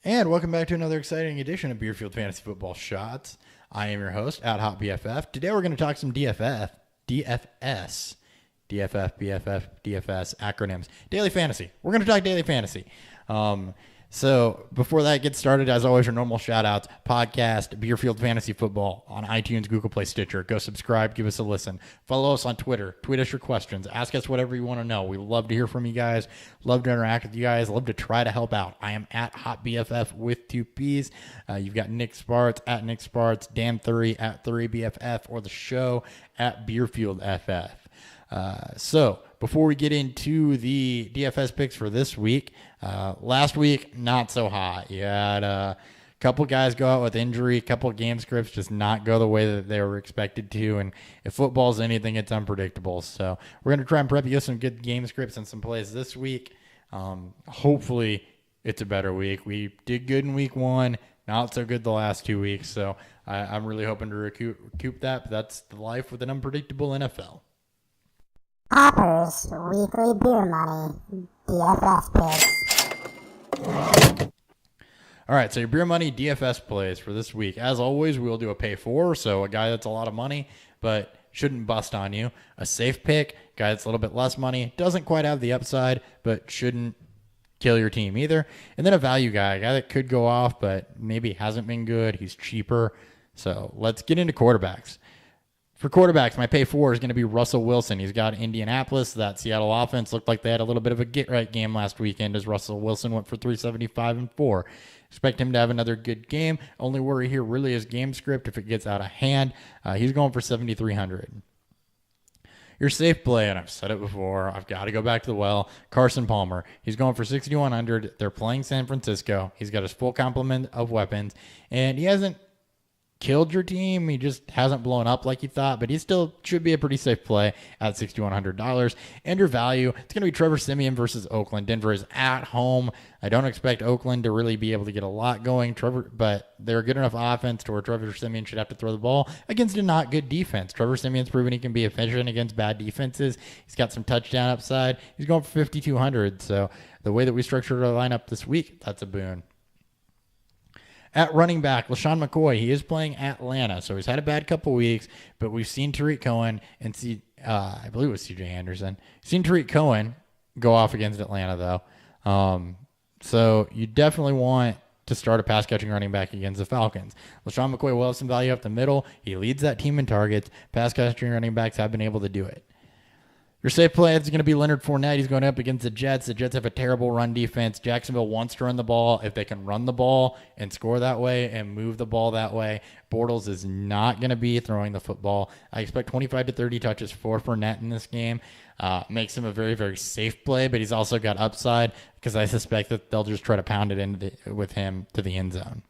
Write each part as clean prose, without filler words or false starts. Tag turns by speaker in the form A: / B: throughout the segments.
A: And welcome back to another exciting edition of Beerfield Fantasy Football Shots. I am your host, at Hot BFF. Today we're going to talk some DFS, BFF, DFS acronyms. Daily Fantasy. We're going to talk Daily Fantasy. So before that gets started, as always, your normal shout-outs, podcast, Beerfield Fantasy Football on iTunes, Google Play, Stitcher. Go subscribe, give us a listen. Follow us on Twitter. Tweet us your questions. Ask us whatever you want to know. We love to hear from you guys. Love to interact with you guys. Love to try to help out. I am at Hot BFF with 2 P's. You've got Nick Sparts at Nick Sparts, Dan Thury at Thury BFF, or the show at Beerfield FF. So before we get into the DFS picks for this week, last week, not so hot. You had a couple guys go out with injury, a couple game scripts just not go the way that they were expected to. And if football's anything, it's unpredictable. So we're going to try and prep you with some good game scripts and some plays this week. Hopefully it's a better week. We did good in week 1, not so good the last 2 weeks. So I'm really hoping to recoup that. But that's the life with an unpredictable NFL.
B: Hopper's Weekly Beer Money DFS Picks.
A: All right, so your beer money DFS plays for this week. As always, we'll do a pay for, so a guy that's a lot of money, but shouldn't bust on you. A safe pick, guy that's a little bit less money, doesn't quite have the upside, but shouldn't kill your team either. And then a value guy, a guy that could go off, but maybe hasn't been good. He's cheaper. So let's get into quarterbacks. For quarterbacks, my pay for is going to be Russell Wilson. He's got Indianapolis. That Seattle offense looked like they had a little bit of a get-right game last weekend as Russell Wilson went for 375 and 4. Expect him to have another good game. Only worry here really is game script if it gets out of hand. He's going for 7,300. Your safe play, and I've said it before, I've got to go back to the well, Carson Palmer. He's going for 6,100. They're playing San Francisco. He's got his full complement of weapons, and he hasn't killed your team. He just hasn't blown up like you thought, but he still should be a pretty safe play at $6,100. And your value, it's going to be Trevor Siemian versus Oakland. Denver is at home. I don't expect Oakland to really be able to get a lot going, but they're a good enough offense to where Trevor Siemian should have to throw the ball against a not good defense. Trevor Siemian's proven he can be efficient against bad defenses. He's got some touchdown upside. He's going for 5,200. So the way that we structured our lineup this week, that's a boon. At running back, LaShawn McCoy, he is playing Atlanta, so he's had a bad couple weeks, but we've seen Tariq Cohen and I believe it was C.J. Anderson. Seen Tariq Cohen go off against Atlanta, though. So you definitely want to start a pass-catching running back against the Falcons. LaShawn McCoy will have some value up the middle. He leads that team in targets. Pass-catching running backs have been able to do it. Your safe play is going to be Leonard Fournette. He's going up against the Jets. The Jets have a terrible run defense. Jacksonville wants to run the ball. If they can run the ball and score that way and move the ball that way, Bortles is not going to be throwing the football. I expect 25 to 30 touches for Fournette in this game. Makes him a very, very safe play, but he's also got upside because I suspect that they'll just try to pound it with him to the end zone.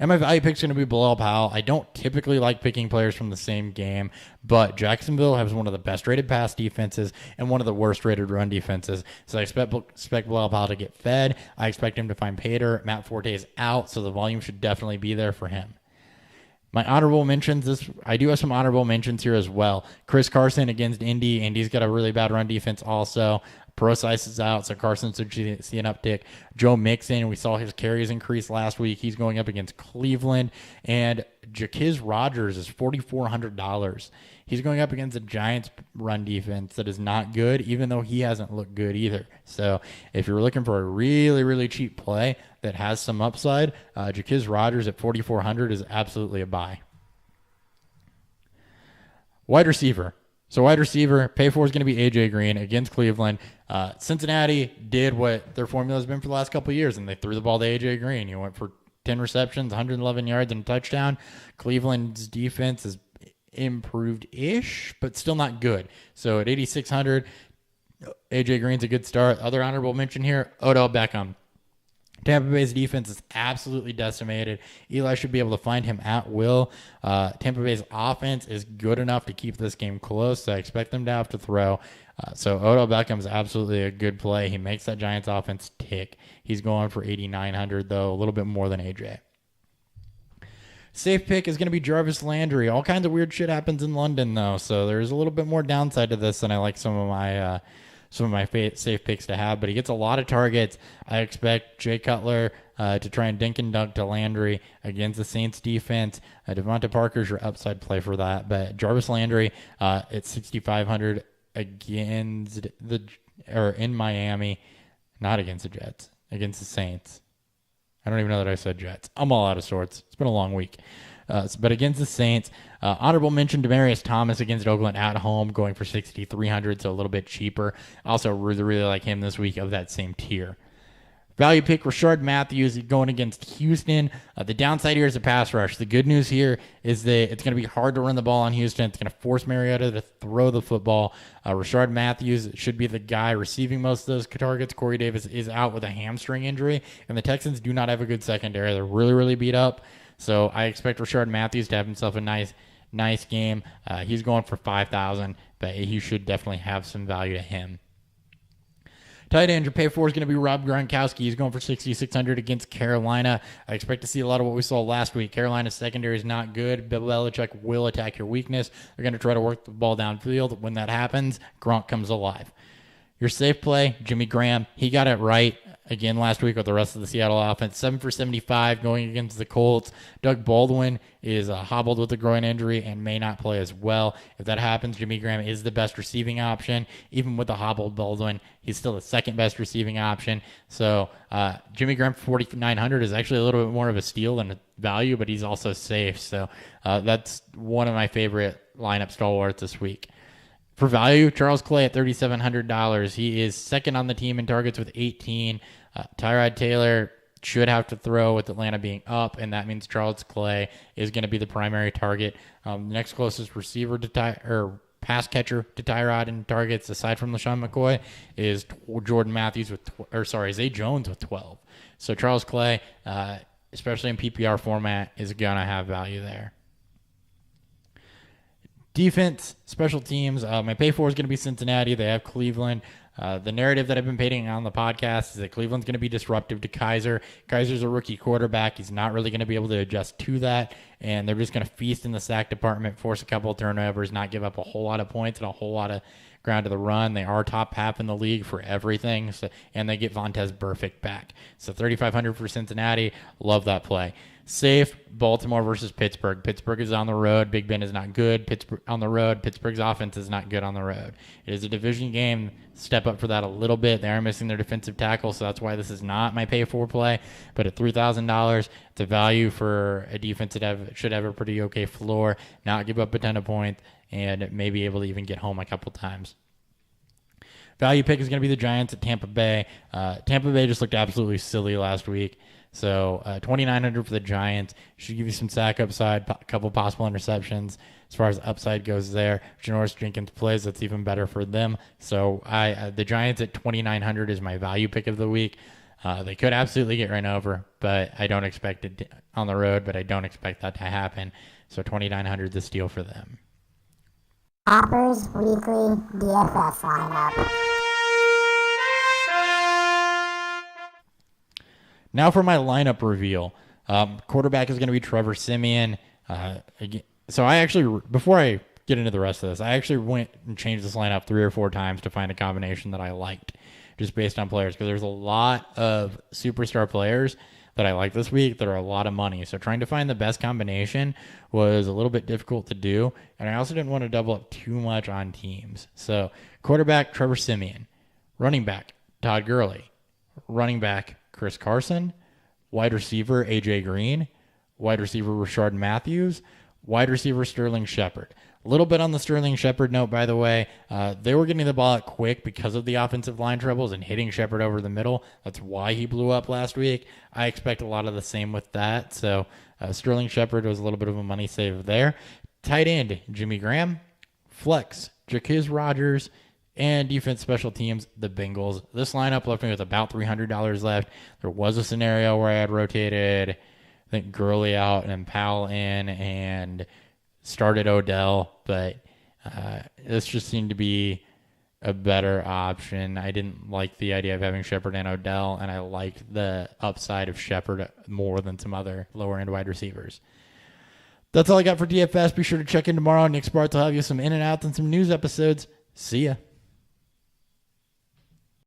A: And my value pick is going to be Bilal Powell. I don't typically like picking players from the same game, but Jacksonville has one of the best rated pass defenses and one of the worst rated run defenses. So I expect Bilal Powell to get fed. I expect him to find Pater. Matt Forte is out, so the volume should definitely be there for him. My honorable mentions, I do have some honorable mentions here as well. Chris Carson against Indy. Indy's got a really bad run defense also. Procise is out, so Carson should see an uptick. Joe Mixon, we saw his carries increase last week. He's going up against Cleveland. And Jaquiz Rodgers is $4,400. He's going up against a Giants run defense that is not good, even though he hasn't looked good either. So if you're looking for a really, really cheap play that has some upside, Jaquiz Rodgers at $4,400 is absolutely a buy. Wide receiver. So wide receiver, pay for is going to be A.J. Green against Cleveland. Cincinnati did what their formula has been for the last couple of years, and they threw the ball to A.J. Green. He went for 10 receptions, 111 yards, and a touchdown. Cleveland's defense is improved-ish, but still not good. So at 8,600, A.J. Green's a good start. Other honorable mention here, Odell Beckham. Tampa Bay's defense is absolutely decimated. Eli should be able to find him at will. Tampa Bay's offense is good enough to keep this game close, so I expect them to have to throw. So Odell Beckham is absolutely a good play. He makes that Giants offense tick. He's going for 8,900, though, a little bit more than AJ. Safe pick is going to be Jarvis Landry. All kinds of weird shit happens in London, though, so there's a little bit more downside to this than I like some of my some of my safe picks to have, but he gets a lot of targets. I expect Jay Cutler to try and dink and dunk to Landry against the Saints defense. Devonta Parker's your upside play for that, but Jarvis Landry at 6,500 against in Miami, not against the Jets, against the Saints. I don't even know that I said Jets. I'm all out of sorts. It's been a long week. But against the Saints, honorable mention Demaryius Thomas against Oakland at home, going for 6,300, so a little bit cheaper. Also really, really like him this week of that same tier. Value pick, Rashard Matthews going against Houston. The downside here is the pass rush. The good news here is that it's going to be hard to run the ball on Houston. It's going to force Mariota to throw the football. Rashard Matthews should be the guy receiving most of those targets. Corey Davis is out with a hamstring injury, and the Texans do not have a good secondary. They're really, really beat up. So I expect Rashard Matthews to have himself a nice game. He's going for 5,000, but he should definitely have some value to him. Tight end, your pay for is going to be Rob Gronkowski. He's going for 6,600 against Carolina. I expect to see a lot of what we saw last week. Carolina's secondary is not good. Bill Belichick will attack your weakness. They're going to try to work the ball downfield. When that happens, Gronk comes alive. Your safe play, Jimmy Graham. He got it right again last week with the rest of the Seattle offense. 7 for 75 going against the Colts. Doug Baldwin is hobbled with a groin injury and may not play as well. If that happens, Jimmy Graham is the best receiving option. Even with the hobbled Baldwin, he's still the second best receiving option. So Jimmy Graham for 4,900 is actually a little bit more of a steal than a value, but he's also safe. So that's one of my favorite lineup stalwarts this week. For value, Charles Clay at $3,700. He is second on the team in targets with 18. Tyrod Taylor should have to throw with Atlanta being up, and that means Charles Clay is going to be the primary target. The next closest receiver to pass catcher to Tyrod in targets, aside from LaShawn McCoy, is Jordan Matthews Zay Jones with 12. So Charles Clay, especially in PPR format, is going to have value there. Defense, special teams. My pay for is going to be Cincinnati. They have Cleveland. The narrative that I've been painting on the podcast is that Cleveland's going to be disruptive to Kaiser. Kaiser's a rookie quarterback. He's not really going to be able to adjust to that, and they're just going to feast in the sack department, force a couple of turnovers, not give up a whole lot of points and a whole lot of ground to the run. They are top half in the league for everything, and they get Vontaze Burfict back. So 3,500 for Cincinnati. Love that play. Safe, Baltimore versus Pittsburgh. Pittsburgh is on the road. Big Ben is not good. Pittsburgh on the road. Pittsburgh's offense is not good on the road. It is a division game. Step up for that a little bit. They are missing their defensive tackle, so that's why this is not my pay for play. But at $3,000, it's a value for a defense that should have a pretty okay floor, not give up a ton of points, and may be able to even get home a couple times. Value pick is going to be the Giants at Tampa Bay. Tampa Bay just looked absolutely silly last week. So 2,900 for the Giants should give you some sack upside, a couple possible interceptions. As far as upside goes there, Janoris Jenkins plays, that's even better for them. So the Giants at 2,900 is my value pick of the week. They could absolutely get run over, but I don't expect it on the road, but I don't expect that to happen. So 2,900 is a steal for them.
B: Hopper's weekly DFS lineup.
A: Now for my lineup reveal. Quarterback is going to be Trevor Siemian. So I actually, before I get into the rest of this, I actually went and changed this lineup 3 or 4 times to find a combination that I liked, just based on players, because there's a lot of superstar players that I like this week that are a lot of money. So trying to find the best combination was a little bit difficult to do, and I also didn't want to double up too much on teams. So quarterback, Trevor Siemian. Running back, Todd Gurley. Running back, Chris Carson. Wide receiver, A.J. Green. Wide receiver, Rashard Matthews. Wide receiver, Sterling Shepard. A little bit on the Sterling Shepard note, by the way. They were getting the ball out quick because of the offensive line troubles and hitting Shepard over the middle. That's why he blew up last week. I expect a lot of the same with that. So Sterling Shepard was a little bit of a money save there. Tight end, Jimmy Graham. Flex, Jacquizz Rodgers. And defense special teams, the Bengals. This lineup left me with about $300 left. There was a scenario where I had rotated, I think, Gurley out and Powell in and started Odell, but this just seemed to be a better option. I didn't like the idea of having Shepard and Odell, and I liked the upside of Shepard more than some other lower-end wide receivers. That's all I got for DFS. Be sure to check in tomorrow. Nick Sparks will have you some in and outs and some news episodes. See ya.